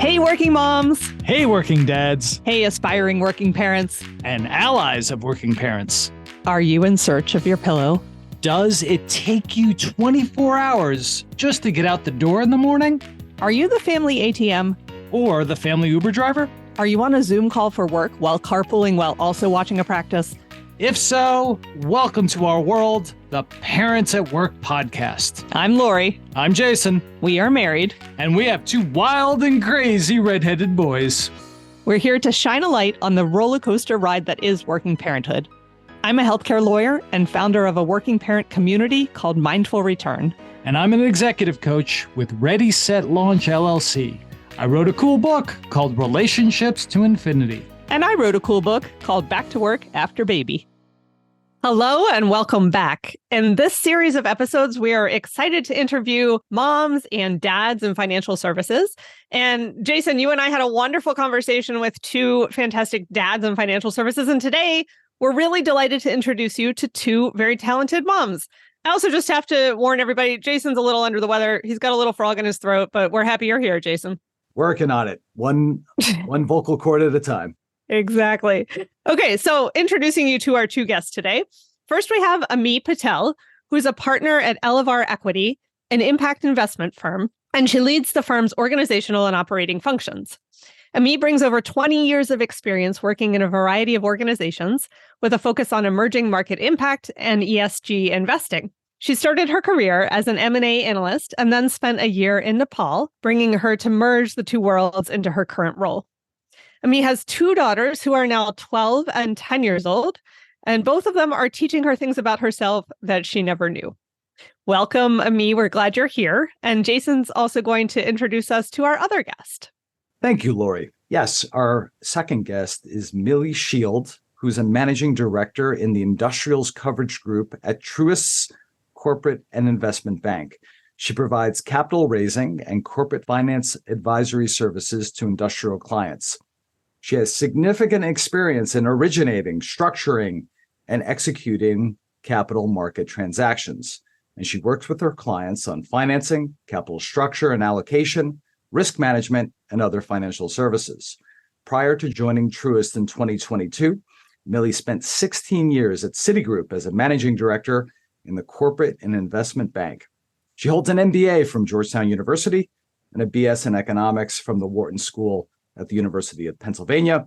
Hey, working moms. Hey, working dads. Hey, aspiring working parents. And allies of working parents. Are you in search of your pillow? Does it take you 24 hours just to get out the door in the morning? Are you the family ATM? Or the family Uber driver? Are you on a Zoom call for work while carpooling while also watching a practice? If so, welcome to our world, the Parents at Work podcast. I'm Lori. I'm Jason. We are married. And we have two wild and crazy redheaded boys. We're here to shine a light on the roller coaster ride that is working parenthood. I'm a healthcare lawyer and founder of a working parent community called Mindful Return. And I'm an executive coach with Ready, Set, Launch, LLC. I wrote a cool book called Relationships to Infinity. And I wrote a cool book called Back to Work After Baby. Hello and welcome back. In this series of episodes, we are excited to interview moms and dads in financial services. And Jason, you and I had a wonderful conversation with two fantastic dads in financial services. And today, we're really delighted to introduce you to two very talented moms. I also just have to warn everybody, Jason's a little under the weather. He's got a little frog in his throat, but we're happy you're here, Jason. Working on it. One vocal cord at a time. Exactly. Okay, so introducing you to our two guests today. First, we have Amie Patel, who's a partner at Elevar Equity, an impact investment firm, and she leads the firm's organizational and operating functions. Amie brings over 20 years of experience working in a variety of organizations with a focus on emerging market impact and ESG investing. She started her career as an M&A analyst and then spent a year in Nepal, bringing her to merge the two worlds into her current role. Amie has two daughters who are now 12 and 10 years old, and both of them are teaching her things about herself that she never knew. Welcome, Amie. We're glad you're here. And Jason's also going to introduce us to our other guest. Thank you, Lori. Yes, our second guest is Millie Schild, who's a managing director in the Industrials Coverage Group at Truist's Corporate and Investment Bank. She provides capital raising and corporate finance advisory services to industrial clients. She has significant experience in originating, structuring, and executing capital market transactions. And she works with her clients on financing, capital structure and allocation, risk management, and other financial services. Prior to joining Truist in 2022, Millie spent 16 years at Citigroup as a managing director in the Corporate and Investment Bank. She holds an MBA from Georgetown University and a BS in economics from the Wharton School at the University of Pennsylvania.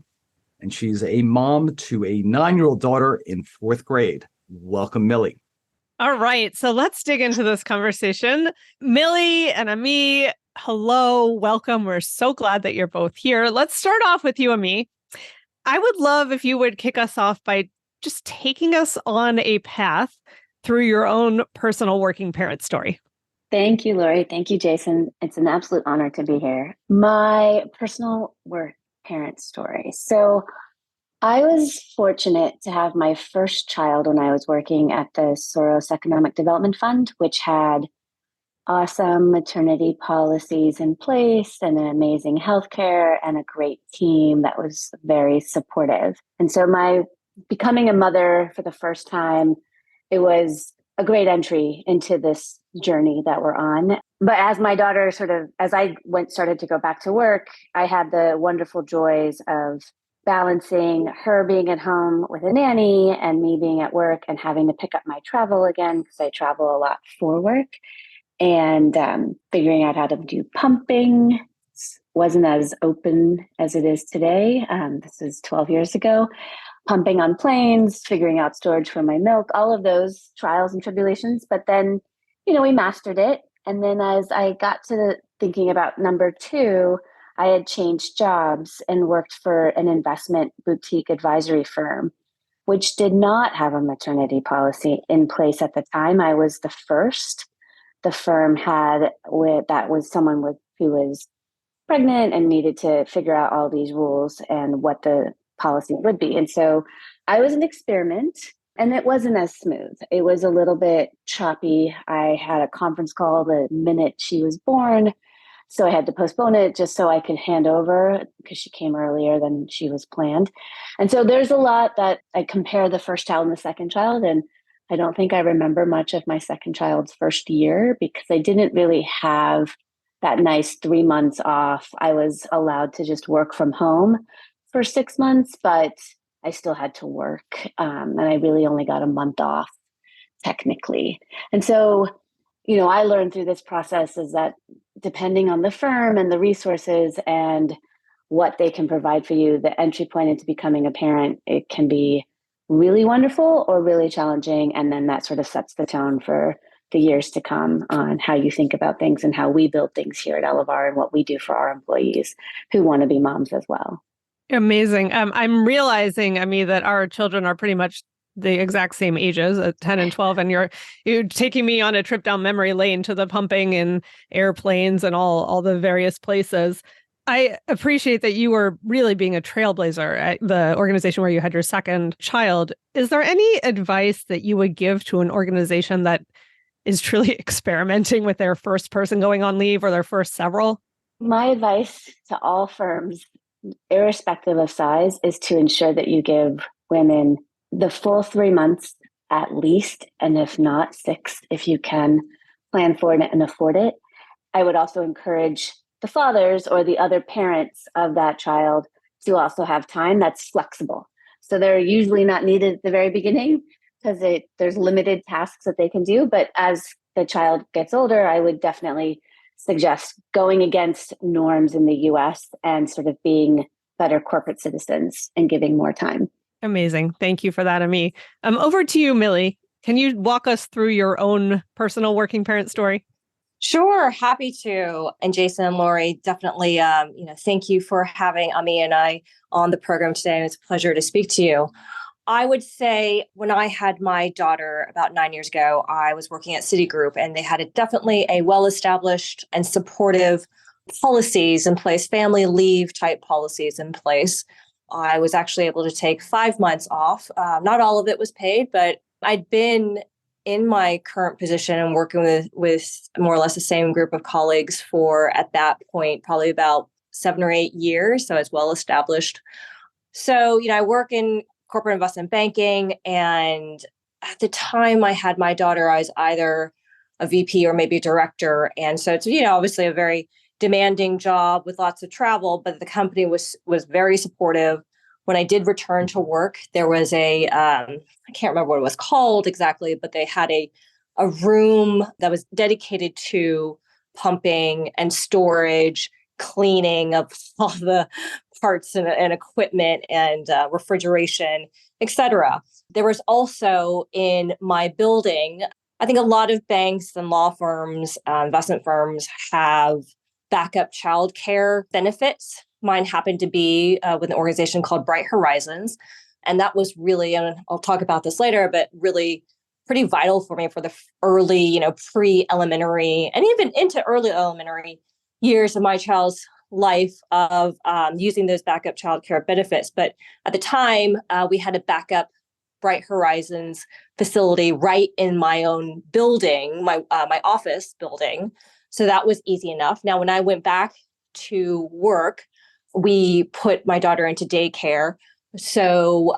And she's a mom to a 9-year-old daughter in 4th grade. Welcome, Millie. All right, so let's dig into this conversation. Millie and Amie, hello, welcome. We're so glad that you're both here. Let's start off with you, Amie. I would love if you would kick us off by just taking us on a path through your own personal working parent story. Thank you, Lori. Thank you, Jason. It's an absolute honor to be here. My personal work parent story. So I was fortunate to have my first child when I was working at the Soros Economic Development Fund, which had awesome maternity policies in place and an amazing healthcare and a great team that was very supportive. And so my becoming a mother for the first time, it was a great entry into this journey that we're on. But as my daughter as I started to go back to work, I had the wonderful joys of balancing her being at home with a nanny and me being at work and having to pick up my travel again because I travel a lot for work, and figuring out how to do pumping. Wasn't as open as it is today. This is 12 years ago. Pumping on planes, figuring out storage for my milk, all of those trials and tribulations. But then, we mastered it. And then as I got to thinking about number 2, I had changed jobs and worked for an investment boutique advisory firm, which did not have a maternity policy in place at the time. I was the first. The firm that was someone who was pregnant and needed to figure out all these rules and what the policy would be. And so I was an experiment, and it wasn't as smooth. It was a little bit choppy. I had a conference call the minute she was born, so I had to postpone it just so I could hand over because she came earlier than she was planned. And so there's a lot that I compare the first child and the second child, and I don't think I remember much of my second child's first year because I didn't really have that nice 3 months off. I was allowed to just work from home for 6 months, but I still had to work. And I really only got a month off technically. And so, I learned through this process is that depending on the firm and the resources and what they can provide for you, the entry point into becoming a parent, it can be really wonderful or really challenging. And then that sort of sets the tone for the years to come on how you think about things and how we build things here at Elevar and what we do for our employees who want to be moms as well. Amazing. I'm realizing, Amie, that our children are pretty much the exact same ages, 10 and 12, and you're taking me on a trip down memory lane to the pumping and airplanes and all the various places. I appreciate that you were really being a trailblazer at the organization where you had your second child. Is there any advice that you would give to an organization that is truly experimenting with their first person going on leave or their first several? My advice to all firms, irrespective of size, is to ensure that you give women the full 3 months at least, and if not 6, if you can plan for it and afford it. I would also encourage the fathers or the other parents of that child to also have time that's flexible. So they're usually not needed at the very beginning because there's limited tasks that they can do. But as the child gets older, I would definitely suggest going against norms in the US and sort of being better corporate citizens and giving more time. Amazing. Thank you for that, Amie. Over to you, Millie. Can you walk us through your own personal working parent story? Sure, happy to. And Jason and Lori, definitely, thank you for having Amie and I on the program today. It's a pleasure to speak to you. I would say when I had my daughter about 9 years ago, I was working at Citigroup, and they had definitely a well-established and supportive policies in place, family leave type policies in place. I was actually able to take 5 months off. Not all of it was paid, but I'd been in my current position and working with more or less the same group of colleagues for, at that point, probably about 7 or 8 years. So it's well established. So, I work in corporate investment banking. And at the time I had my daughter, I was either a VP or maybe a director. And so it's, obviously a very demanding job with lots of travel, but the company was very supportive. When I did return to work, there was I can't remember what it was called exactly, but they had a room that was dedicated to pumping and storage, cleaning of all the parts and equipment and refrigeration, et cetera. There was also in my building, I think a lot of banks and law firms, investment firms have backup childcare benefits. Mine happened to be with an organization called Bright Horizons. And that was really, and I'll talk about this later, but really pretty vital for me for the early, pre-elementary and even into early elementary years of my child's life of using those backup childcare benefits. But at the time, we had a backup Bright Horizons facility right in my own building, my office building. So that was easy enough. Now, when I went back to work, we put my daughter into daycare. So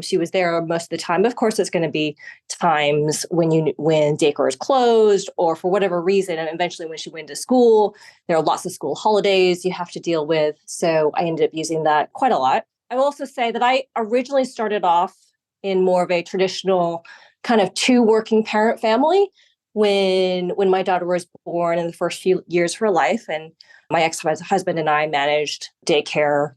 she was there most of the time. Of course, there's going to be times when daycare is closed or for whatever reason. And eventually when she went to school, there are lots of school holidays you have to deal with. So I ended up using that quite a lot. I will also say that I originally started off in more of a traditional kind of 2 working parent family when my daughter was born in the first few years of her life. And my ex-husband and I managed daycare,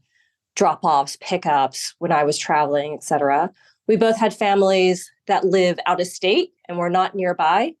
drop-offs, pickups when I was traveling, et cetera. We both had families that live out of state and were not nearby.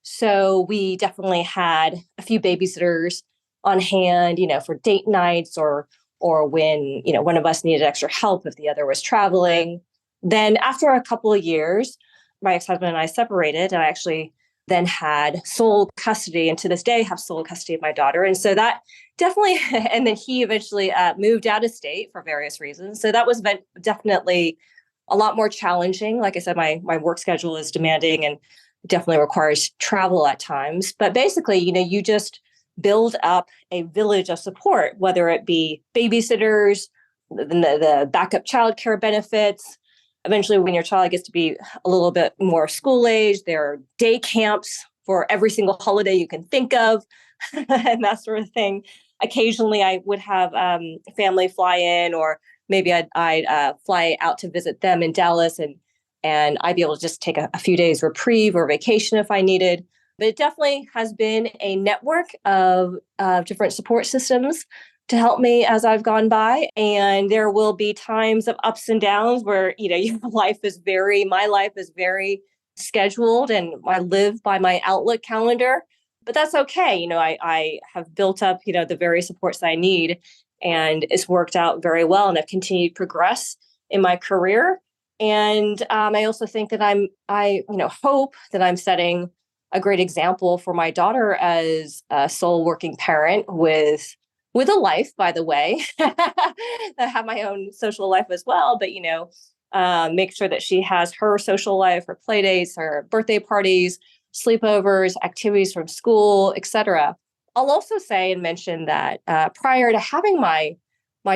So we definitely had a few babysitters on hand, for date nights or when, one of us needed extra help if the other was traveling. Then after a couple of years, my ex-husband and I separated, and I actually then had sole custody, and to this day have sole custody of my daughter. And so that definitely, and then he eventually moved out of state for various reasons. So that was definitely a lot more challenging. Like I said, my work schedule is demanding and definitely requires travel at times. But basically, you just build up a village of support, whether it be babysitters, the backup childcare benefits. Eventually, when your child gets to be a little bit more school age, there are day camps for every single holiday you can think of and that sort of thing. Occasionally, I would have family fly in, or maybe I'd fly out to visit them in Dallas, and I'd be able to just take a few days reprieve or vacation if I needed. But it definitely has been a network of different support systems to help me as I've gone by. And there will be times of ups and downs where, my life is very scheduled, and I live by my Outlook calendar. But that's okay. I have built up, the various supports that I need, and it's worked out very well. And I've continued to progress in my career. And I also think that I hope that I'm setting a great example for my daughter as a sole working parent with a life, by the way. I have my own social life as well, but make sure that she has her social life, her play dates, her birthday parties, sleepovers, activities from school, etc. I'll also say and mention that prior to having my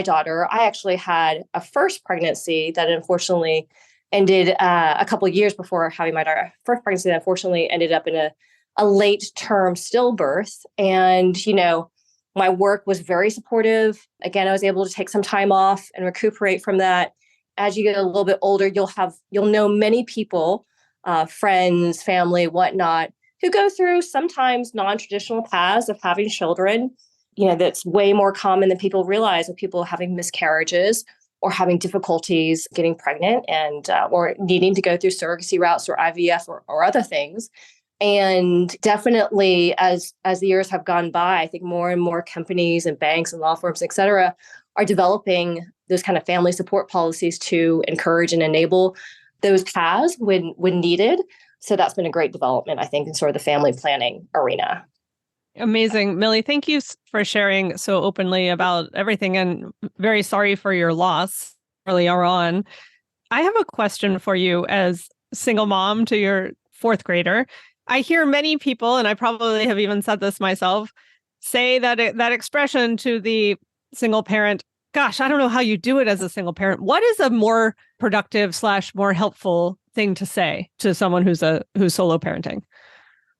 daughter, I actually had a first pregnancy that unfortunately ended a couple of years before having my daughter. First pregnancy that unfortunately ended up in a late term stillbirth. And, my work was very supportive. Again, I was able to take some time off and recuperate from that. As you get a little bit older, you'll know many people, friends, family, whatnot, who go through sometimes non-traditional paths of having children. That's way more common than people realize, of people having miscarriages or having difficulties getting pregnant and or needing to go through surrogacy routes or IVF or other things. And definitely as the years have gone by, I think more and more companies and banks and law firms, et cetera, are developing those kind of family support policies to encourage and enable those paths when needed. So that's been a great development, I think, in sort of the family planning arena. Amazing. Millie, thank you for sharing so openly about everything, and very sorry for your loss earlier on. I have a question for you as single mom to your fourth grader. I hear many people, and I probably have even said this myself, say that that expression to the single parent, gosh, I don't know how you do it as a single parent. What is a more productive / more helpful thing to say to someone who's solo parenting?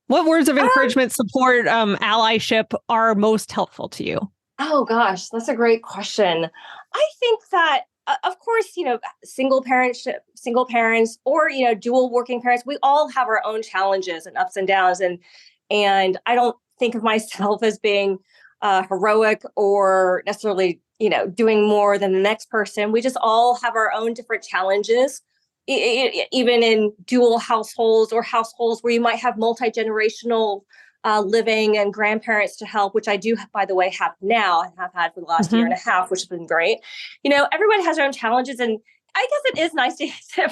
What words of encouragement, support, allyship are most helpful to you? Oh, gosh, that's a great question. I think that, of course, single parents or, dual working parents, we all have our own challenges and ups and downs. And I don't think of myself as being heroic or necessarily, doing more than the next person. We just all have our own different challenges. Even in dual households or households where you might have multi-generational living and grandparents to help, which I do, by the way, have now and have had for the last year and a half, which has been great. Everyone has their own challenges. And I guess it is nice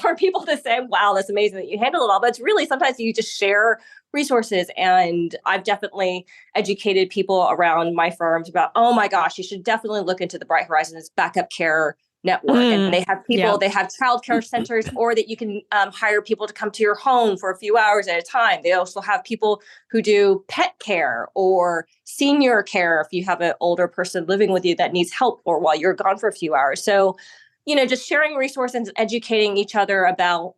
for people to say, wow, that's amazing that you handle it all. But it's really sometimes you just share resources. And I've definitely educated people around my firms about, oh my gosh, you should definitely look into the Bright Horizons backup care network. And they have people, they have childcare centers, or that you can hire people to come to your home for a few hours at a time. They also have people who do pet care or senior care if you have an older person living with you that needs help or while you're gone for a few hours. So, just sharing resources, educating each other about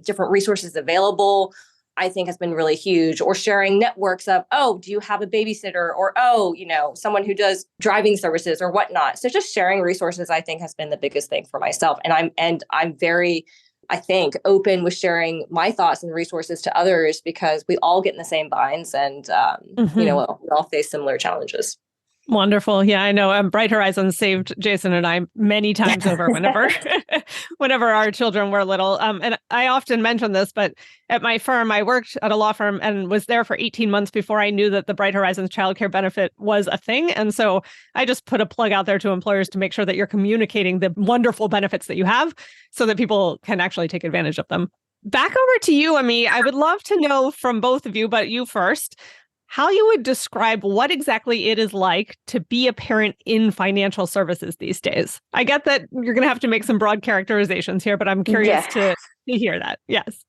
different resources available, I think has been really huge. Or sharing networks of, oh, do you have a babysitter? Or, oh, someone who does driving services or whatnot. So just sharing resources, I think, has been the biggest thing for myself. And I'm very, I think, open with sharing my thoughts and resources to others, because we all get in the same binds and, we all face similar challenges. Wonderful. Yeah, I know. Bright Horizons saved Jason and I many times over whenever our children were little. And I often mention this, but at my firm, I worked at a law firm and was there for 18 months before I knew that the Bright Horizons childcare benefit was a thing. And so I just put a plug out there to employers to make sure that you're communicating the wonderful benefits that you have so that people can actually take advantage of them. Back over to you, Amie. I would love to know from both of you, but you first, how you would describe what exactly it is like to be a parent in financial services these days. I get that you're going to have to make some broad characterizations here, but I'm curious to hear that. Yes.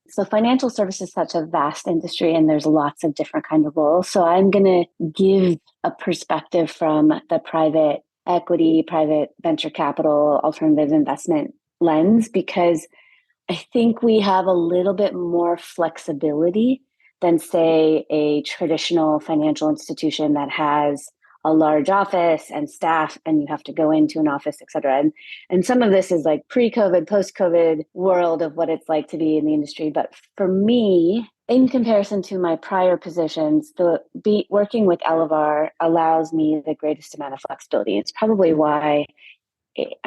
So financial services is such a vast industry, and there's lots of different kind of roles. So I'm going to give a perspective from the private equity, private venture capital, alternative investment lens, because I think we have a little bit more flexibility than, say, a traditional financial institution that has a large office and staff, and you have to go into an office, et cetera. And some of this is like pre-COVID, post-COVID world of what it's like to be in the industry. But for me, in comparison to my prior positions, working with Elevar allows me the greatest amount of flexibility. It's probably why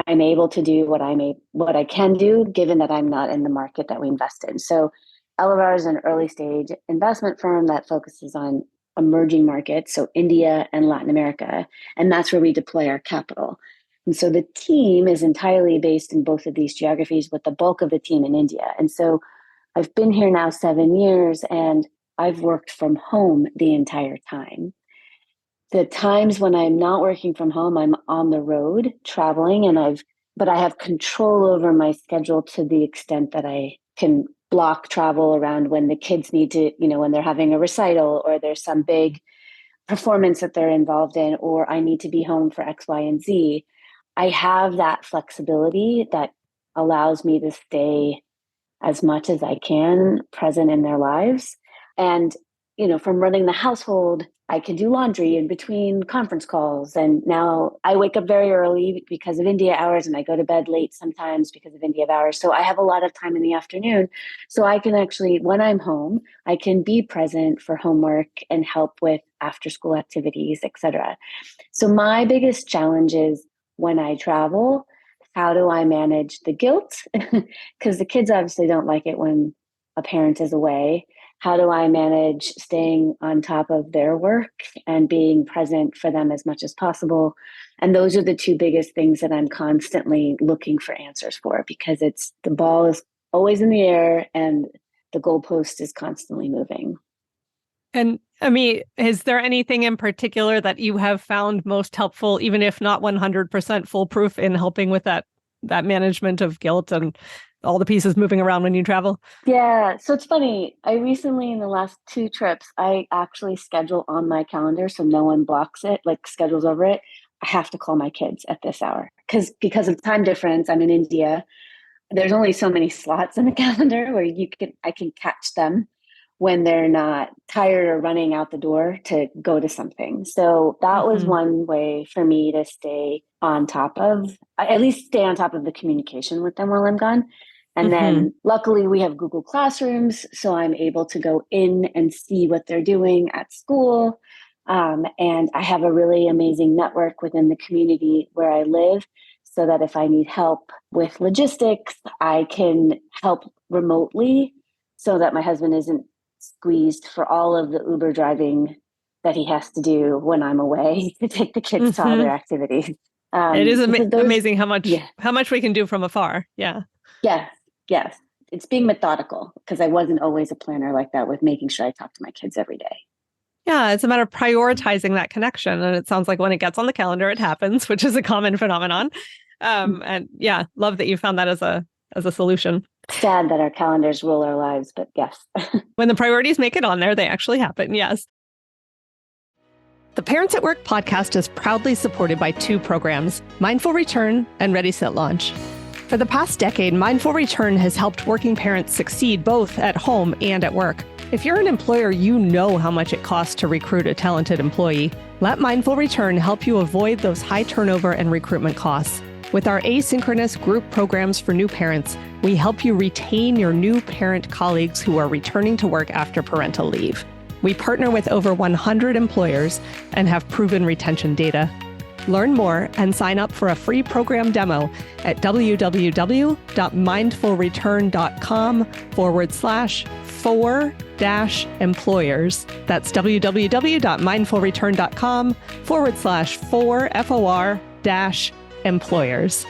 I'm able to do what I can do, given that I'm not in the market that we invest in. So Elevar is an early stage investment firm that focuses on emerging markets, so India and Latin America, and that's where we deploy our capital. And so the team is entirely based in both of these geographies, with the bulk of the team in India. And so I've been here now 7 years, and I've worked from home the entire time. The times when I'm not working from home, I'm on the road traveling, but I have control over my schedule to the extent that I can block travel around when the kids need to, when they're having a recital or there's some big performance that they're involved in, or I need to be home for X, Y, and Z. I have that flexibility that allows me to stay as much as I can present in their lives. And, from running the household, I can do laundry in between conference calls. And now I wake up very early because of India hours, and I go to bed late sometimes because of India hours. So I have a lot of time in the afternoon. So I can actually, when I'm home, I can be present for homework and help with after school activities, et cetera. So my biggest challenge is when I travel, how do I manage the guilt? Because the kids obviously don't like it when a parent is away. How do I manage staying on top of their work and being present for them as much as possible? And those are the two biggest things that I'm constantly looking for answers for, because the ball is always in the air and the goalpost is constantly moving. And Amie, is there anything in particular that you have found most helpful, even if not 100% foolproof, in helping with that management of guilt and all the pieces moving around when you travel? Yeah. So it's funny. I recently, in the last 2 trips, I actually schedule on my calendar so no one blocks it, like schedules over it. I have to call my kids at this hour because of time difference. I'm in India. There's only so many slots in the calendar where I can catch them when they're not tired or running out the door to go to something. So that was one way for me to at least stay on top of the communication with them while I'm gone. And then luckily we have Google Classrooms, so I'm able to go in and see what they're doing at school. And I have a really amazing network within the community where I live, so that if I need help with logistics, I can help remotely so that my husband isn't squeezed for all of the Uber driving that he has to do when I'm away to take the kids to all their activities. It is amazing how much we can do from afar. Yeah. Yes. It's being methodical, because I wasn't always a planner like that, with making sure I talk to my kids every day. Yeah, it's a matter of prioritizing that connection. And it sounds like when it gets on the calendar, it happens, which is a common phenomenon. And yeah, love that you found that as a solution. Sad that our calendars rule our lives, but yes. When the priorities make it on there, they actually happen. Yes. The Parents at Work podcast is proudly supported by 2 programs, Mindful Return and Ready, Set, Launch. For the past decade, Mindful Return has helped working parents succeed both at home and at work. If you're an employer, you know how much it costs to recruit a talented employee. Let Mindful Return help you avoid those high turnover and recruitment costs. With our asynchronous group programs for new parents, we help you retain your new parent colleagues who are returning to work after parental leave. We partner with over 100 employers and have proven retention data. Learn more and sign up for a free program demo at www.mindfulreturn.com/4-employers. That's www.mindfulreturn.com/4-employers.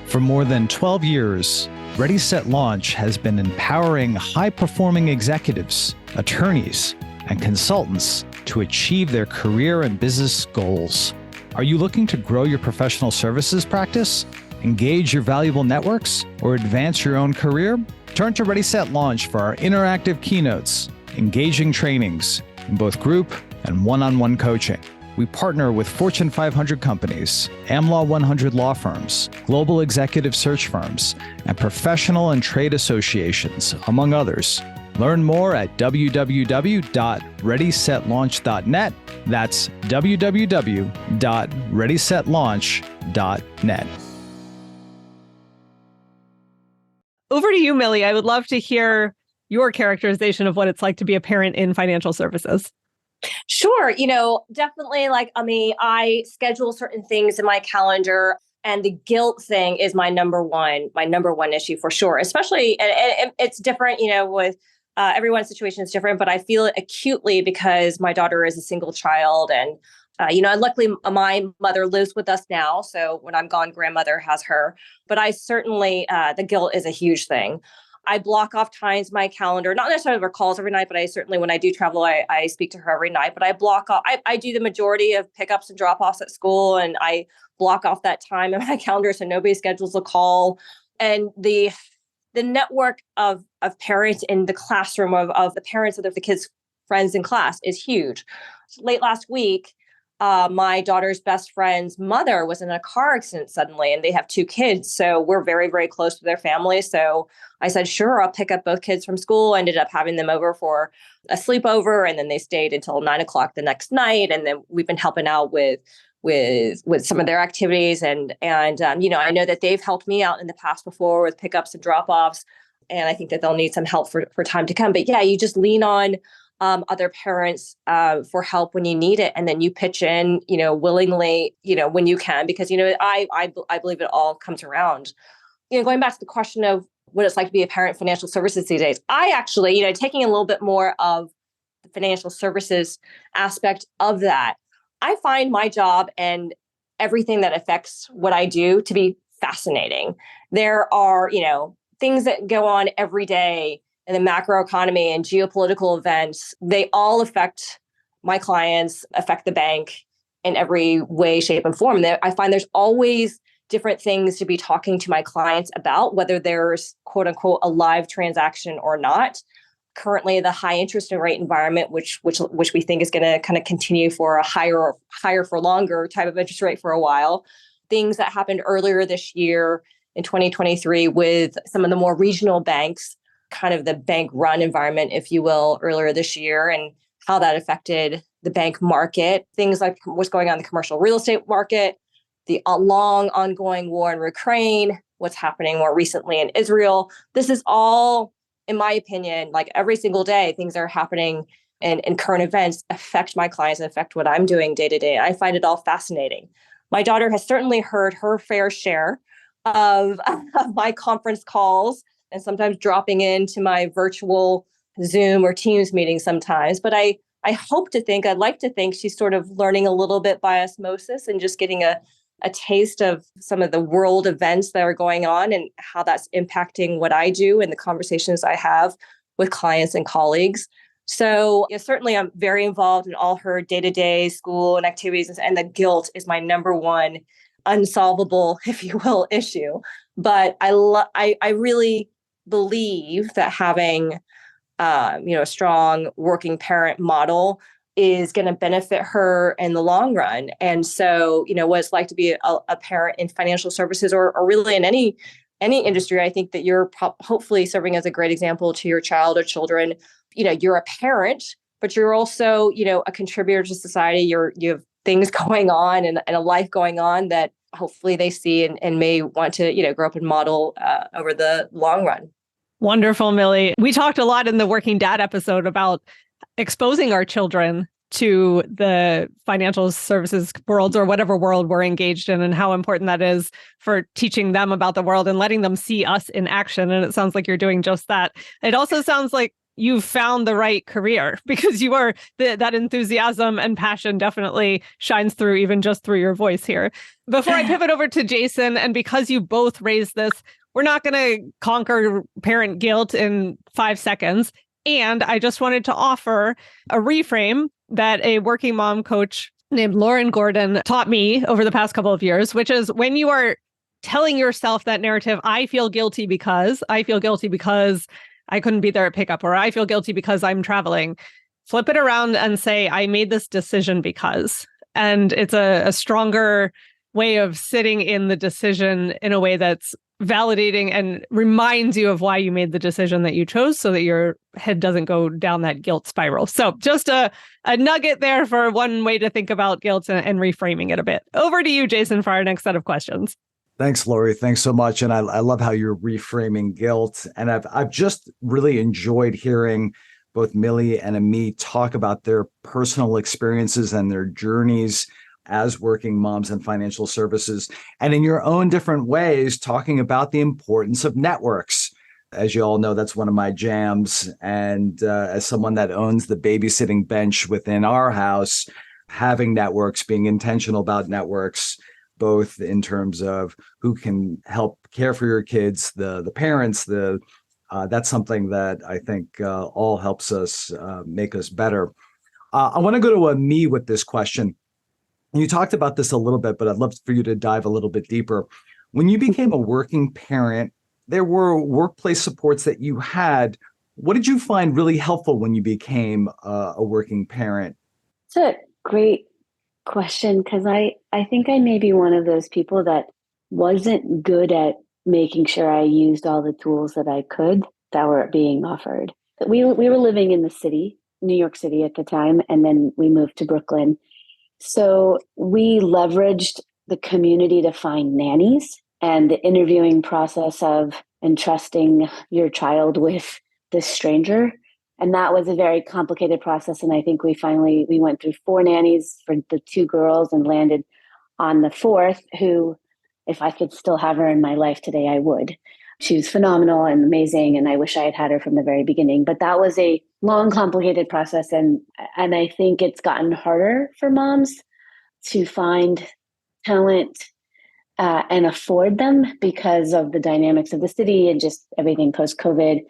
For more than 12 years, Ready, Set, Launch has been empowering high-performing executives, attorneys, and consultants to achieve their career and business goals. Are you looking to grow your professional services practice, engage your valuable networks, or advance your own career? Turn to Ready, Set, Launch for our interactive keynotes, engaging trainings, in both group and one-on-one coaching. We partner with Fortune 500 companies, AmLaw 100 law firms, global executive search firms, and professional and trade associations, among others. Learn more at www.readysetlaunch.net. That's www.readysetlaunch.net. Over to you, Millie. I would love to hear your characterization of what it's like to be a parent in financial services. Sure. Definitely I schedule certain things in my calendar, and the guilt thing is my number one issue for sure, especially, and it's different, with everyone's situation is different, but I feel it acutely because my daughter is a single child. And, luckily my mother lives with us now. So when I'm gone, grandmother has her, but I certainly, the guilt is a huge thing. I block off times in my calendar, not necessarily for calls every night, but I certainly, when I do travel, I speak to her every night, but I block off, I do the majority of pickups and drop-offs at school, and I block off that time in my calendar so nobody schedules a call. And the network of parents in the classroom, of the parents of the kids' friends in class is huge. Late last week, my daughter's best friend's mother was in a car accident suddenly, and they have 2 kids. So we're very, very close to their family. So I said, sure, I'll pick up both kids from school. I ended up having them over for a sleepover, and then they stayed until 9:00 the next night. And then we've been helping out with some of their activities. And I know that they've helped me out in the past before with pickups and drop-offs. And I think that they'll need some help for time to come. But yeah, you just lean on other parents for help when you need it. And then you pitch in, willingly, when you can, because, I believe it all comes around. Going back to the question of what it's like to be a parent in financial services these days, I actually, taking a little bit more of the financial services aspect of that, I find my job and everything that affects what I do to be fascinating. There are, things that go on every day in the macroeconomy and geopolitical events. They all affect my clients, affect the bank in every way, shape, and form. I find there's always different things to be talking to my clients about, whether there's quote unquote a live transaction or not. Currently, the high interest rate environment, which we think is going to kind of continue for a higher for longer type of interest rate for a while. Things that happened earlier this year in 2023 with some of the more regional banks, kind of the bank run environment, if you will, earlier this year, and how that affected the bank market. Things like what's going on in the commercial real estate market, the long ongoing war in Ukraine, what's happening more recently in Israel. This is all, in my opinion, like every single day, things that are happening and current events affect my clients and affect what I'm doing day to day. I find it all fascinating. My daughter has certainly heard her fair share of my conference calls and sometimes dropping into my virtual Zoom or Teams meetings sometimes. But I'd like to think she's sort of learning a little bit by osmosis and just getting a taste of some of the world events that are going on and how that's impacting what I do and the conversations I have with clients and colleagues. So certainly I'm very involved in all her day-to-day school and activities, and the guilt is my number one unsolvable, if you will, issue. But I really believe that having a strong working parent model is going to benefit her in the long run. And so, what it's like to be a parent in financial services or really in any industry, I think that you're hopefully serving as a great example to your child or children. You're a parent, but you're also, a contributor to society. You have things going on and a life going on that hopefully they see and may want to, grow up and model over the long run. Wonderful, Millie. We talked a lot in the Working Dad episode about exposing our children to the financial services worlds or whatever world we're engaged in, and how important that is for teaching them about the world and letting them see us in action. And it sounds like you're doing just that. It also sounds like you've found the right career, because you are that enthusiasm and passion definitely shines through, even just through your voice here. Before I pivot over to Jason, and because you both raised this, we're not going to conquer parent guilt in 5 seconds. And I just wanted to offer a reframe that a working mom coach named Lauren Gordon taught me over the past couple of years, which is when you are telling yourself that narrative, I feel guilty because I couldn't be there at pickup, or I feel guilty because I'm traveling, flip it around and say, I made this decision because. And it's a stronger way of sitting in the decision in a way that's validating and reminds you of why you made the decision that you chose so that your head doesn't go down that guilt spiral. So just a nugget there for one way to think about guilt and reframing it a bit. Over to you, Jason, for our next set of questions. Thanks, Lori. Thanks so much. And I love how you're reframing guilt. And I've just really enjoyed hearing both Millie and Amie talk about their personal experiences and their journeys as working moms in financial services, and in your own different ways, talking about the importance of networks. As you all know, that's one of my jams. And as someone that owns the babysitting bench within our house, having networks, being intentional about networks, both in terms of who can help care for your kids, the parents, that's something that I think all helps us make us better. I want to go to Amie with this question. You talked about this a little bit, but I'd love for you to dive a little bit deeper. When you became a working parent, there were workplace supports that you had. What did you find really helpful when you became a working parent? It's a great question, because I think I may be one of those people that wasn't good at making sure I used all the tools that I could that were being offered. We were living in the city, New York City at the time, and then we moved to Brooklyn. So we leveraged the community to find nannies, and the interviewing process of entrusting your child with this stranger. And that was a very complicated process. And I think we went through 4 nannies for the 2 girls and landed on the 4th, who, if I could still have her in my life today, I would. She was phenomenal and amazing, and I wish I had had her from the very beginning. But that was a long, complicated process. And I think it's gotten harder for moms to find talent and afford them because of the dynamics of the city and just everything post-COVID.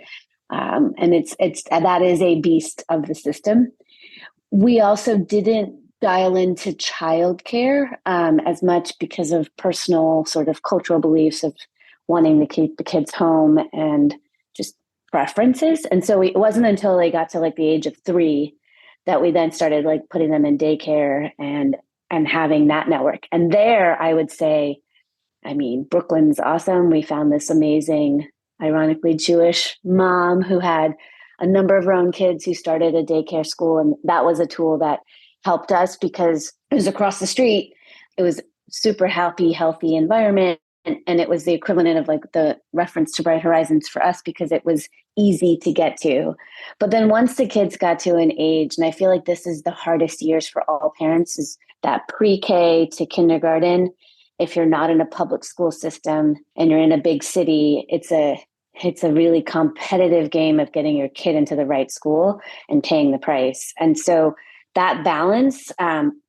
And that is a beast of the system. We also didn't dial into childcare as much because of personal sort of cultural beliefs of wanting to keep the kids home and just preferences. And so it wasn't until they got to like the age of 3 that we then started like putting them in daycare and having that network. And there, I would say, I mean, Brooklyn's awesome. We found this amazing, ironically Jewish mom who had a number of her own kids who started a daycare school. And that was a tool that helped us because it was across the street. It was super healthy environment. And it was the equivalent of like the reference to Bright Horizons for us because it was easy to get to. But then once the kids got to an age, and I feel like this is the hardest years for all parents, is that pre-K to kindergarten. If you're not in a public school system and you're in a big city, it's a really competitive game of getting your kid into the right school and paying the price. And so that balance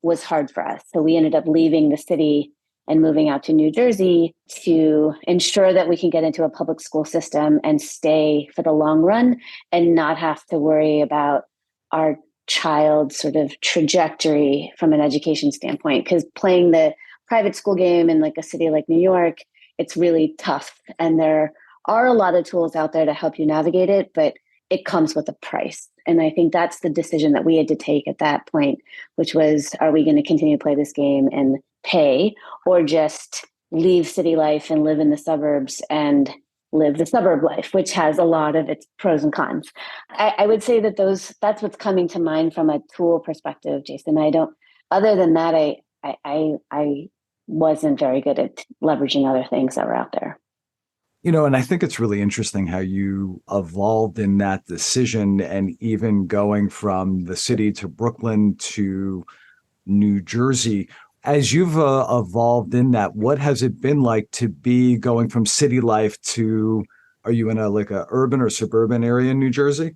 was hard for us. So we ended up leaving the city and moving out to New Jersey to ensure that we can get into a public school system and stay for the long run and not have to worry about our child's sort of trajectory from an education standpoint. Because playing the private school game in like a city like New York, it's really tough. And there are a lot of tools out there to help you navigate it, but it comes with a price. And I think that's the decision that we had to take at that point, which was, are we going to continue to play this game and pay, or just leave city life and live in the suburbs and live the suburb life, which has a lot of its pros and cons. I would say that that's what's coming to mind from a tool perspective, Jason. Other than that, I wasn't very good at leveraging other things that were out there. You know, and I think it's really interesting how you evolved in that decision, and even going from the city to Brooklyn to New Jersey. As you've evolved in that, what has it been like to be going from city life to, are you in a urban or suburban area in New Jersey?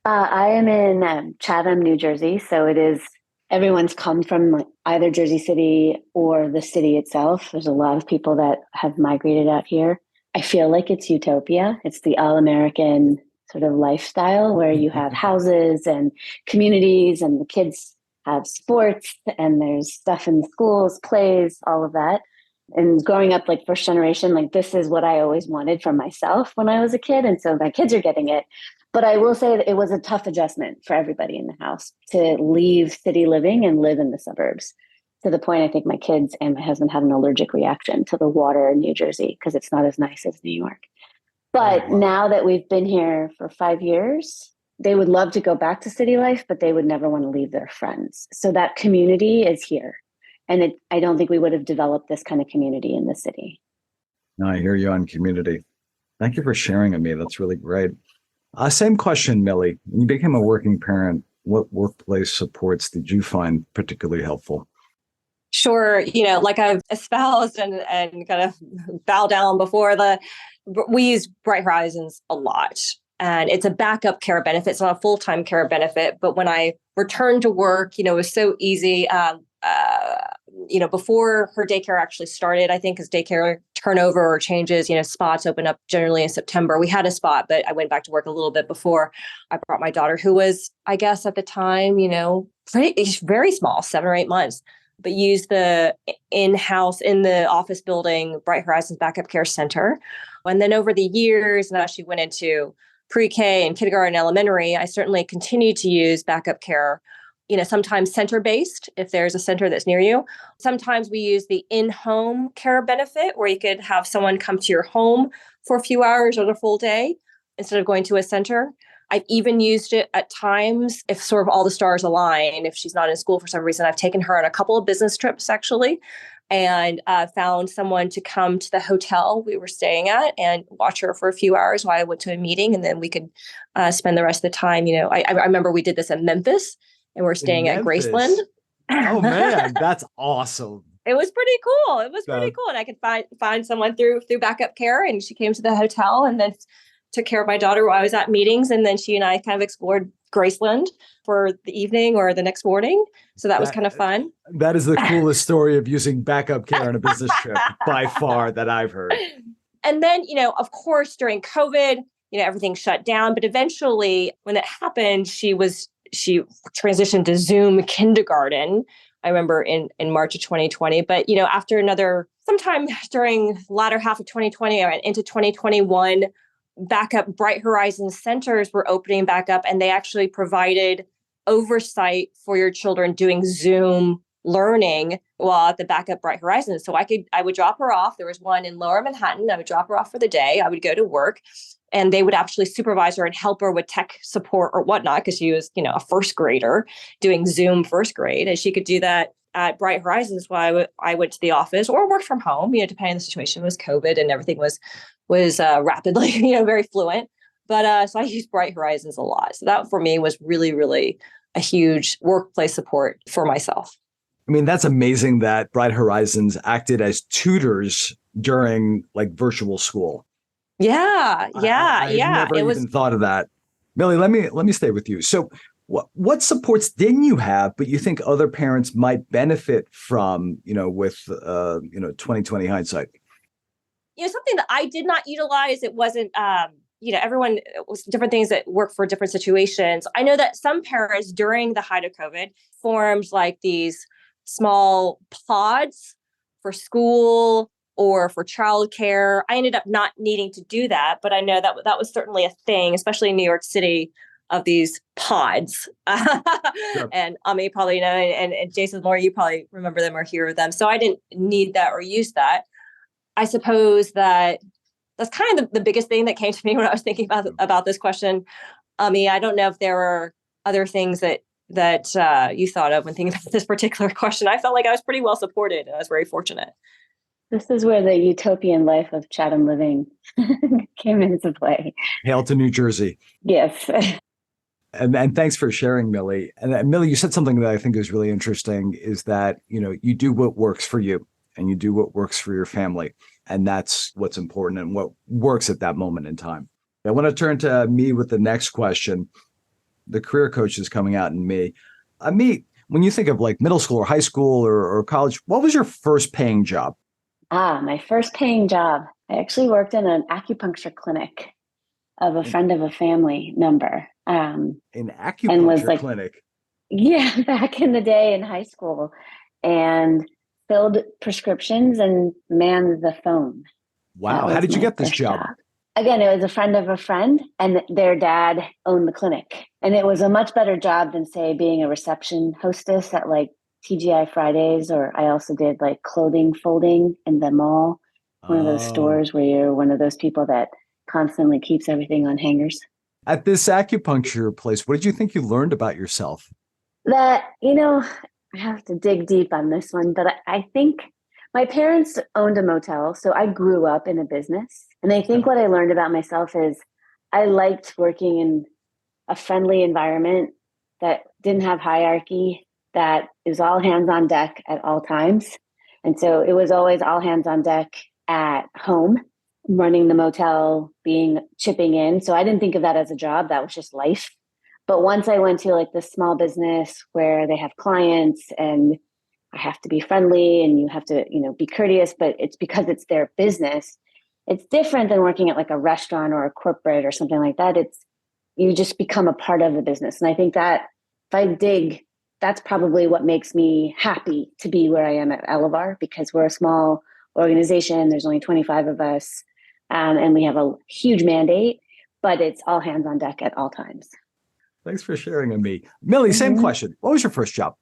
I am in Chatham, New Jersey. So it is, everyone's come from either Jersey City or the city itself. There's a lot of people that have migrated out here. I feel like it's utopia. It's the all-American sort of lifestyle where you have houses and communities and the kids have sports and there's stuff in the schools, plays, all of that. And growing up like first generation, like this is what I always wanted for myself when I was a kid. And so my kids are getting it. But I will say that it was a tough adjustment for everybody in the house to leave city living and live in the suburbs. to the point I think my kids and my husband had an allergic reaction to the water in New Jersey because it's not as nice as New York. But now that we've been here for 5 years, they would love to go back to city life, but they would never want to leave their friends. So that community is here. And I don't think we would have developed this kind of community in the city. No, I hear you on community. Thank you for sharing, Amie. That's really great. Same question, Millie. When you became a working parent, what workplace supports did you find particularly helpful? Sure. Like I've espoused and kind of bow down before we use Bright Horizons a lot. And it's a backup care benefit. It's not a full-time care benefit. But when I returned to work, it was so easy. Before her daycare actually started, I think, because daycare turnover or changes, spots open up generally in September. We had a spot, but I went back to work a little bit before I brought my daughter, who was, I guess at the time, very small, 7 or 8 months, but used the in-house, in the office building, Bright Horizons Backup Care Center. And then over the years, and as she went into pre-K and kindergarten and elementary, I certainly continued to use backup care, sometimes center-based, if there's a center that's near you. Sometimes we use the in-home care benefit, where you could have someone come to your home for a few hours or the full day instead of going to a center. I've even used it at times if sort of all the stars align. If she's not in school for some reason, I've taken her on a couple of business trips, actually, and found someone to come to the hotel we were staying at and watch her for a few hours while I went to a meeting. And then we could spend the rest of the time. I remember we did this in Memphis, and we're staying at Graceland. Oh, man, that's awesome. It was pretty cool. And I could find someone through backup care, and she came to the hotel and then took care of my daughter while I was at meetings. And then she and I kind of explored Graceland for the evening or the next morning. So that was kind of fun. That is the coolest story of using backup care on a business trip by far that I've heard. And then, of course, during COVID, everything shut down. But eventually when that happened, she transitioned to Zoom kindergarten. I remember in March of 2020, but, after sometime during latter half of 2020 or into 2021, backup Bright Horizons centers were opening back up, and they actually provided oversight for your children doing Zoom learning while at the backup Bright Horizons. So I would drop her off. There was one in Lower Manhattan. I would drop her off for the day. I would go to work, and they would actually supervise her and help her with tech support or whatnot, because she was, a first grader doing Zoom first grade, and she could do that at Bright Horizons while I went to the office or worked from home, depending on the situation. It was COVID and everything was rapidly, very fluent. But so I used Bright Horizons a lot. So that for me was really, really a huge workplace support for myself. I mean, that's amazing that Bright Horizons acted as tutors during virtual school. Yeah. I never even thought of that. Millie, let me stay with you. So what supports didn't you have, but you think other parents might benefit from, with 2020 hindsight? Something that I did not utilize, it wasn't, everyone, it was different things that work for different situations. I know that some parents during the height of COVID formed these small pods for school or for childcare. I ended up not needing to do that, but I know that was certainly a thing, especially in New York City, of these pods. Sure. And Amie probably and Jason, Laura, you probably remember them or hear of them. So I didn't need that or use that. I suppose that's kind of the biggest thing that came to me when I was thinking about this question. Amie, I don't know if there were other things that you thought of when thinking about this particular question. I felt like I was pretty well supported, and I was very fortunate. This is where the utopian life of Chatham living came into play. Hail to New Jersey. Yes. And thanks for sharing, Millie. And Millie, you said something that I think is really interesting, is that, you do what works for you and you do what works for your family. And that's what's important and what works at that moment in time. I want to turn to me with the next question. The career coach is coming out in me. Amie, when you think of middle school or high school or college, what was your first paying job? My first paying job. I actually worked in an acupuncture clinic of a friend of a family member. An acupuncture clinic? Yeah, back in the day in high school. And filled prescriptions and manned the phone. Wow. How did you get this job? Again, it was a friend of a friend, and their dad owned the clinic. And it was a much better job than, say, being a reception hostess at TGI Fridays, or I also did like clothing folding in the mall, one of those Oh. stores where you're one of those people that constantly keeps everything on hangers. At this acupuncture place, what did you think you learned about yourself? That, I have to dig deep on this one, but I think my parents owned a motel, so I grew up in a business. And I think what I learned about myself is I liked working in a friendly environment that didn't have hierarchy, that it was all hands on deck at all times. And so it was always all hands on deck at home, running the motel, chipping in. So I didn't think of that as a job. That was just life. But once I went to like this small business where they have clients and I have to be friendly and you have to, be courteous, but it's because it's their business. It's different than working at like a restaurant or a corporate or something like that. You just become a part of the business. And I think that if I dig, that's probably what makes me happy to be where I am at Elevar, because we're a small organization. There's only 25 of us, and we have a huge mandate, but it's all hands on deck at all times. Thanks for sharing, Amie. Millie, same question. What was your first job?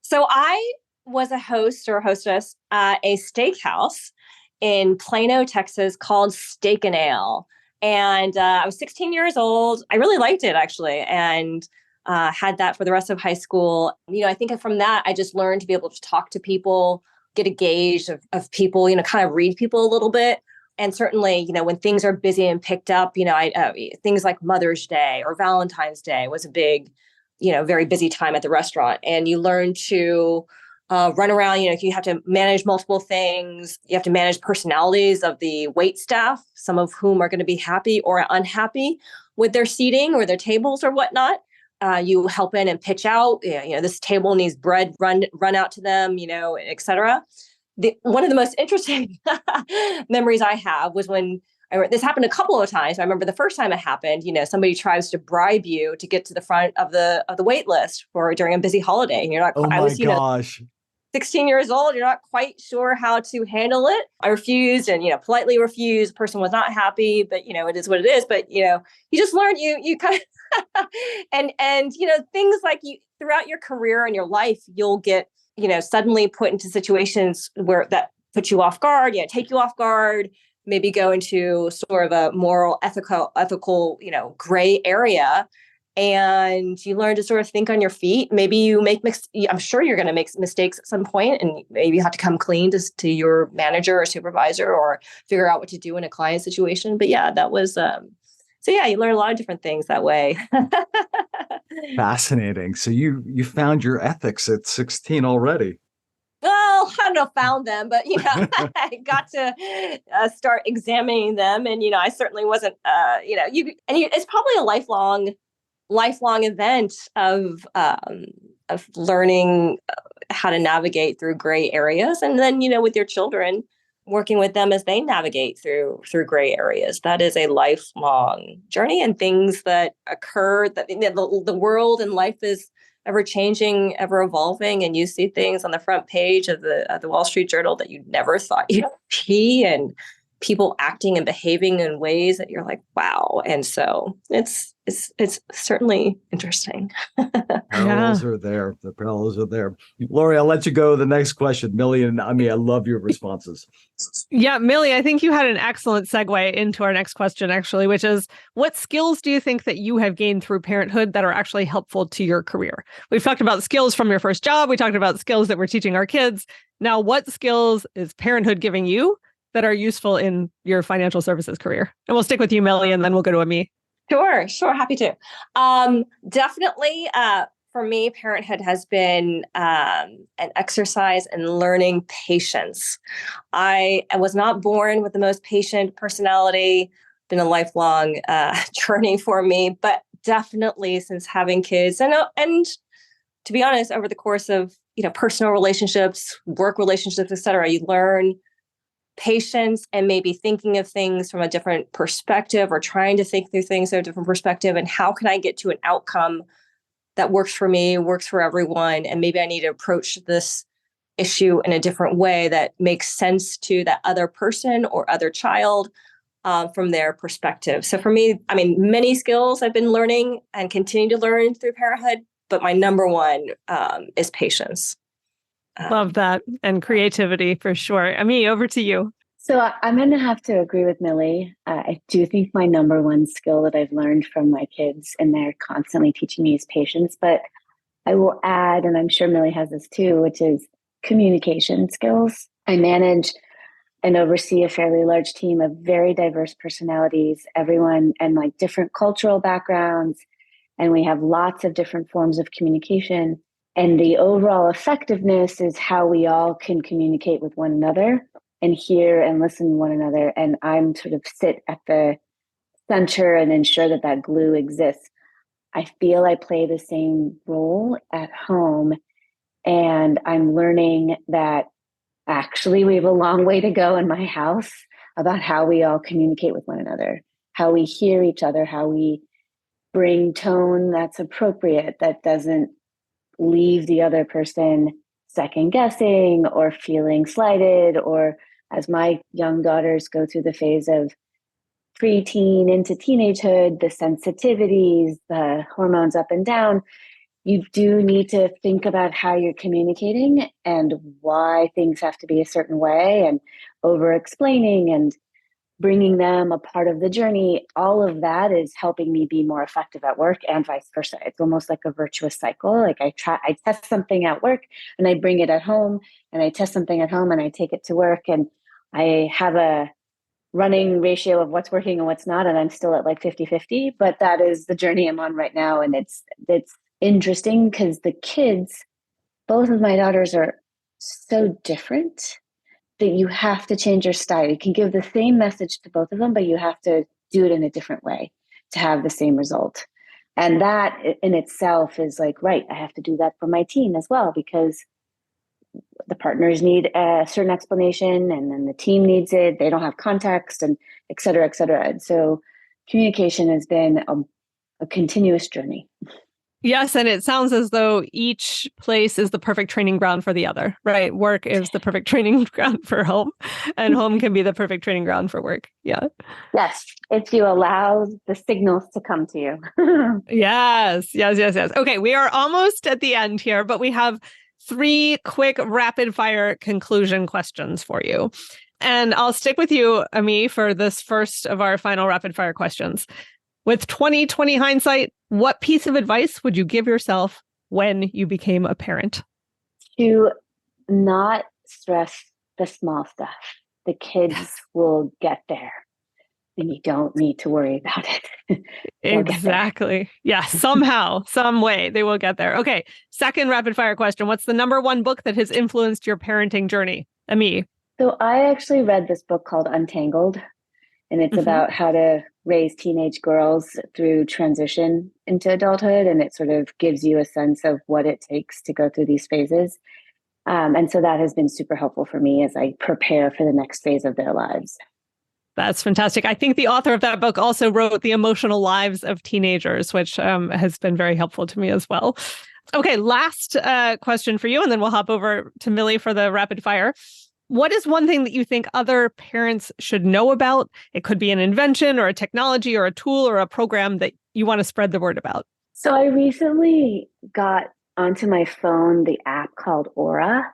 So I was a host or hostess at a steakhouse in Plano, Texas called Steak and Ale. And I was 16 years old. I really liked it, actually, and had that for the rest of high school. I think from that, I just learned to be able to talk to people, get a gauge of people, kind of read people a little bit. And certainly, when things are busy and picked up, things like Mother's Day or Valentine's Day was a big, very busy time at the restaurant. And you learn to run around, you have to manage multiple things. You have to manage personalities of the wait staff, some of whom are going to be happy or unhappy with their seating or their tables or whatnot. You help in and pitch out, this table needs bread, run out to them, et cetera. One of the most interesting memories I have was when this happened a couple of times. I remember the first time it happened, somebody tries to bribe you to get to the front of the wait list during a busy holiday. And you're not, Oh my gosh. 16 years old, you're not quite sure how to handle it. I refused and, politely refused. The person was not happy, but, it is what it is. But, you just learn, you kind of, and, things like throughout your career and your life, you'll get, suddenly put into situations where that put you off guard, take you off guard, maybe go into sort of a moral, ethical, gray area. And you learn to sort of think on your feet. Maybe you I'm sure you're going to make mistakes at some point, and maybe you have to come clean to your manager or supervisor or figure out what to do in a client situation. But yeah, that was, you learn a lot of different things that way. Fascinating. So you found your ethics at 16 already. Well, I don't know, found them, but, I got to start examining them. And, I certainly wasn't, it's probably a lifelong event of learning how to navigate through gray areas. And then, with your children, working with them as they navigate through gray areas. That is a lifelong journey, and things that occur that the world and life is ever changing, ever evolving. And you see things on the front page of the Wall Street Journal that you never thought you'd see, and people acting and behaving in ways that you're like, wow. And so it's certainly interesting. Parallels are there. The parallels are there. Lori, I'll let you go. The next question. Millie and Amie, I love your responses. Yeah, Millie, I think you had an excellent segue into our next question, actually, which is, what skills do you think that you have gained through parenthood that are actually helpful to your career? We've talked about skills from your first job. We talked about skills that we're teaching our kids. Now, what skills is parenthood giving you that are useful in your financial services career? And we'll stick with you, Millie, and then we'll go to Amie. Sure. Happy to. Definitely, for me, parenthood has been an exercise in learning patience. I was not born with the most patient personality. Been a lifelong journey for me, but definitely since having kids and to be honest, over the course of personal relationships, work relationships, et cetera, you learn patience and maybe thinking of things from a different perspective, or trying to think through things from a different perspective. And how can I get to an outcome that works for me, works for everyone? And maybe I need to approach this issue in a different way that makes sense to that other person or other child from their perspective. So for me, many skills I've been learning and continue to learn through parenthood, but my number one is patience. Love that. And creativity for sure. Amie, over to you. So I'm going to have to agree with Millie. I do think my number one skill that I've learned from my kids, and they're constantly teaching me, is patience. But I will add, and I'm sure Millie has this too, which is communication skills. I manage and oversee a fairly large team of very diverse personalities, everyone and like different cultural backgrounds. And we have lots of different forms of communication. And the overall effectiveness is how we all can communicate with one another and hear and listen to one another. And I'm sort of sit at the center and ensure that that glue exists. I feel I play the same role at home. And I'm learning that actually we have a long way to go in my house about how we all communicate with one another, how we hear each other, how we bring tone that's appropriate, that doesn't leave the other person second guessing or feeling slighted, or as my young daughters go through the phase of preteen into teenagehood, the sensitivities, the hormones up and down, you do need to think about how you're communicating and why things have to be a certain way, and over explaining and bringing them a part of the journey. All of that is helping me be more effective at work and vice versa. It's almost like a virtuous cycle. Like I test something at work and I bring it at home, and I test something at home and I take it to work, and I have a running ratio of what's working and what's not. And I'm still at like 50-50, but that is the journey I'm on right now. And it's interesting because the kids, both of my daughters, are so different that you have to change your style. You can give the same message to both of them, but you have to do it in a different way to have the same result. And that in itself is like, right, I have to do that for my team as well, because the partners need a certain explanation and then the team needs it. They don't have context, and et cetera, et cetera. And so communication has been a continuous journey. Yes, and it sounds as though each place is the perfect training ground for the other, right? Work is the perfect training ground for home, and home can be the perfect training ground for work. Yeah. Yes, if you allow the signals to come to you. Yes. Okay, we are almost at the end here, but we have 3 quick rapid fire conclusion questions for you. And I'll stick with you, Amie, for this first of our final rapid fire questions. With 20/20 hindsight, what piece of advice would you give yourself when you became a parent? To not stress the small stuff. The kids will get there, and you don't need to worry about it. Exactly. Yeah, somehow, some way they will get there. Okay, second rapid fire question. What's the number 1 book that has influenced your parenting journey? Amie. So I actually read this book called Untangled, and it's about how to raise teenage girls through transition into adulthood. And it sort of gives you a sense of what it takes to go through these phases. And so that has been super helpful for me as I prepare for the next phase of their lives. That's fantastic. I think the author of that book also wrote The Emotional Lives of Teenagers, which has been very helpful to me as well. Okay, last question for you, and then we'll hop over to Millie for the rapid fire. What is one thing that you think other parents should know about? It could be an invention or a technology or a tool or a program that you want to spread the word about. So I recently got onto my phone the app called Aura.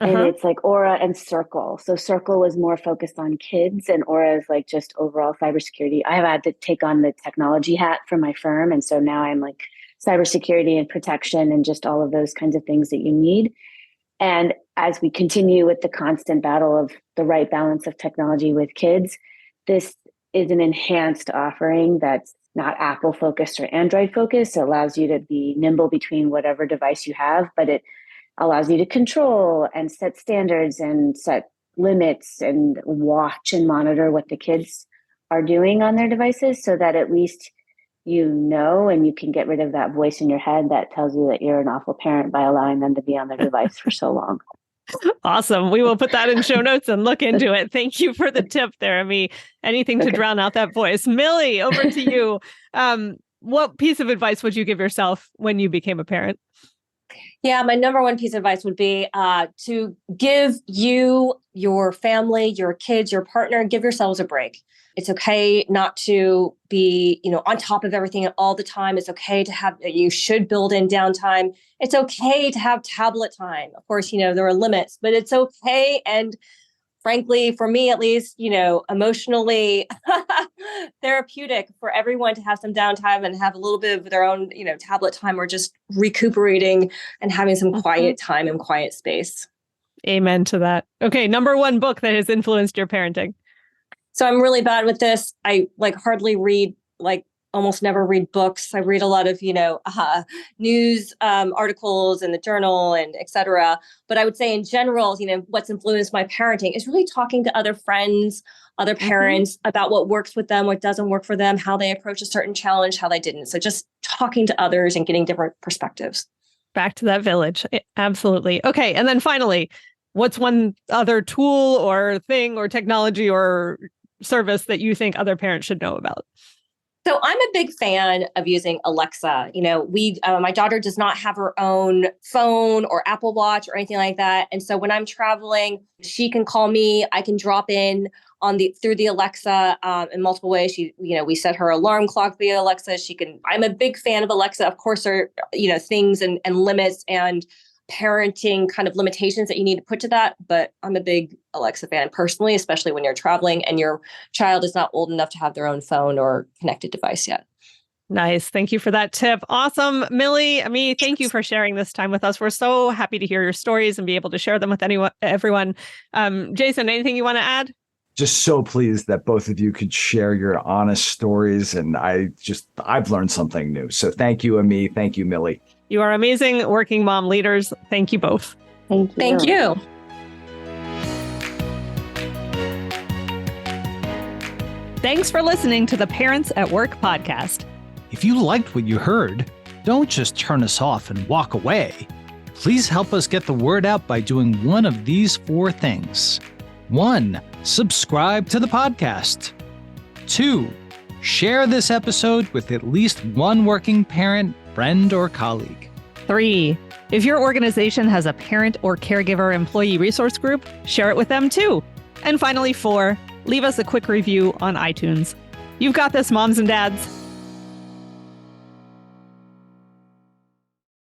And it's like Aura and Circle. So Circle was more focused on kids, and Aura is like just overall cybersecurity. I have had to take on the technology hat for my firm. And so now I'm like cybersecurity and protection and just all of those kinds of things that you need. And as we continue with the constant battle of the right balance of technology with kids, this is an enhanced offering that's not Apple focused or Android focused. It allows you to be nimble between whatever device you have, but it allows you to control and set standards and set limits and watch and monitor what the kids are doing on their devices, so that at least you know, and you can get rid of that voice in your head that tells you that you're an awful parent by allowing them to be on their device for so long. Awesome. We will put that in show notes and look into it. Thank you for the tip there, Amie. Anything to drown out that voice. Millie, over to you. What piece of advice would you give yourself when you became a parent? Yeah, my number one piece of advice would be to give you, your family, your kids, your partner, give yourselves a break. It's okay not to be, on top of everything all the time. It's okay to you should build in downtime. It's okay to have tablet time. Of course, there are limits, but it's okay. And frankly, for me, at least, emotionally therapeutic for everyone to have some downtime and have a little bit of their own, tablet time or just recuperating and having some quiet time and quiet space. Amen to that. Okay. Number one book that has influenced your parenting. So I'm really bad with this. I hardly read, almost never read books. I read a lot of, news articles in the journal and et cetera. But I would say in general, what's influenced my parenting is really talking to other friends, other parents about what works with them, what doesn't work for them, how they approach a certain challenge, how they didn't. So just talking to others and getting different perspectives. Back to that village. Absolutely. Okay. And then finally, what's one other tool or thing or technology or service that you think other parents should know about? So I'm a big fan of using Alexa. My daughter does not have her own phone or Apple Watch or anything like that. And so when I'm traveling, she can call me. I can drop in through the Alexa in multiple ways. We set her alarm clock via Alexa. I'm a big fan of Alexa. Of course, there are, things and limits and parenting kind of limitations that you need to put to that. But I'm a big Alexa fan personally, especially when you're traveling and your child is not old enough to have their own phone or connected device yet. Nice. Thank you for that tip. Awesome. Millie, Amie, thank you for sharing this time with us. We're so happy to hear your stories and be able to share them with everyone. Jason, anything you want to add? Just so pleased that both of you could share your honest stories. And I've learned something new. So thank you, Amie. Thank you, Millie. You are amazing working mom leaders. Thank you both. Thank you. Thank you. Thanks for listening to the Parents at Work podcast. If you liked what you heard, don't just turn us off and walk away. Please help us get the word out by doing one of these 4 things. 1, subscribe to the podcast. 2, share this episode with at least one working parent, friend, or colleague. 3, if your organization has a parent or caregiver employee resource group, share it with them too. And finally, 4, leave us a quick review on iTunes. You've got this, moms and dads.